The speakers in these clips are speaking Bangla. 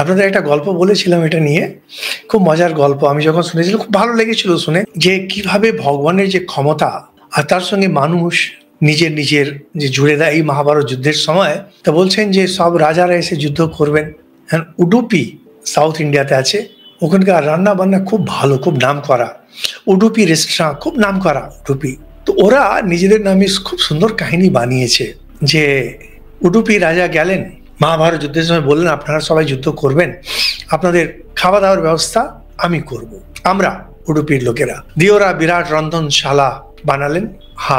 আপনাদের একটা গল্প বলেছিলাম এটা নিয়ে। খুব মজার গল্প। আমি যখন শুনেছিলাম খুব ভালো লেগেছিল শুনে যে কিভাবে ভগবানের যে ক্ষমতা আর তার সঙ্গে মানুষ নিজের যে জুড়ে দেয় এই মহাভারত যুদ্ধের সময়। তা বলছেন যে সব রাজারা এসে যুদ্ধ করবেন। হ্যাঁ, উডুপি সাউথ ইন্ডিয়াতে আছে। ওখানকার রান্না বান্না খুব ভালো, খুব নাম করা। উডুপি রেস্টুরেন্ট খুব নাম করা উডুপি। তো ওরা নিজেদের নামে খুব সুন্দর কাহিনী বানিয়েছে যে উডুপি রাজা গেলেন মহাভারত যুদ্ধের সময়, বললেন আপনারা সবাই যুদ্ধ করবেন, আপনাদের খাওয়া দাওয়ার ব্যবস্থা আমি করব। আমরা উডুপির লোকেরা দিয়ে ওরা বিরাট রন্ধনশালা বানালেন।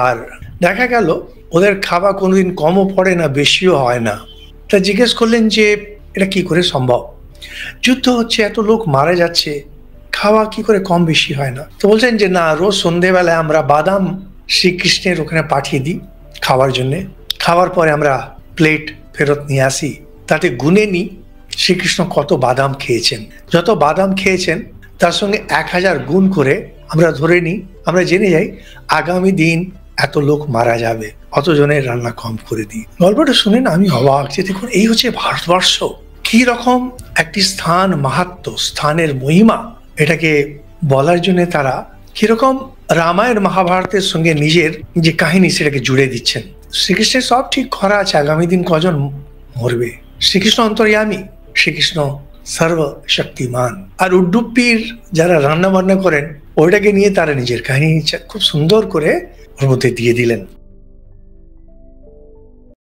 আর দেখা গেল ওদের খাওয়া কোনোদিন কমও পড়ে না, বেশিও হয় না। তা জিজ্ঞেস করলেন যে এটা কি করে সম্ভব, যুদ্ধ হচ্ছে, এত লোক মারা যাচ্ছে, খাওয়া কি করে কম বেশি হয় না? তো বলছেন যে না, রোজ সন্ধেবেলায় আমরা বাদাম শ্রীকৃষ্ণের ওখানে পাঠিয়ে দিই খাওয়ার জন্যে। খাওয়ার পরে আমরা প্লেট ফেরত নিয়ে আসি, তাতে গুনে নিই শ্রীকৃষ্ণ কত বাদাম খেয়েছেন। যত বাদাম খেয়েছেন তার সঙ্গে 1000 গুণ করে আমরা ধরে নিই, আমরা জেনে যাই আগামী দিন এত লোক মারা যাবে, অত জনের রান্না কম করে দিই। গল্পটা শুনে না আমি অবাক যে দেখুন, এই হচ্ছে ভারতবর্ষ। কি রকম একটি স্থান, মাহাত্ম্য, স্থানের মহিমা, এটাকে বলার জন্য তারা কিরকম রামায়ণ মহাভারতের সঙ্গে নিজের যে কাহিনী সেটাকে জুড়ে দিচ্ছেন। শ্রীকৃষ্ণের সব ঠিক করা আছে, আগামী দিন কজন মরবে। শ্রীকৃষ্ণ অন্তর্যামী, শ্রীকৃষ্ণ সর্বশক্তিমান। আর উডুপির যারা রান্না বান্না করেন ওইটাকে নিয়ে তারা নিজের কাহিনী খুব সুন্দর করে ওর মধ্যে দিয়ে দিলেন।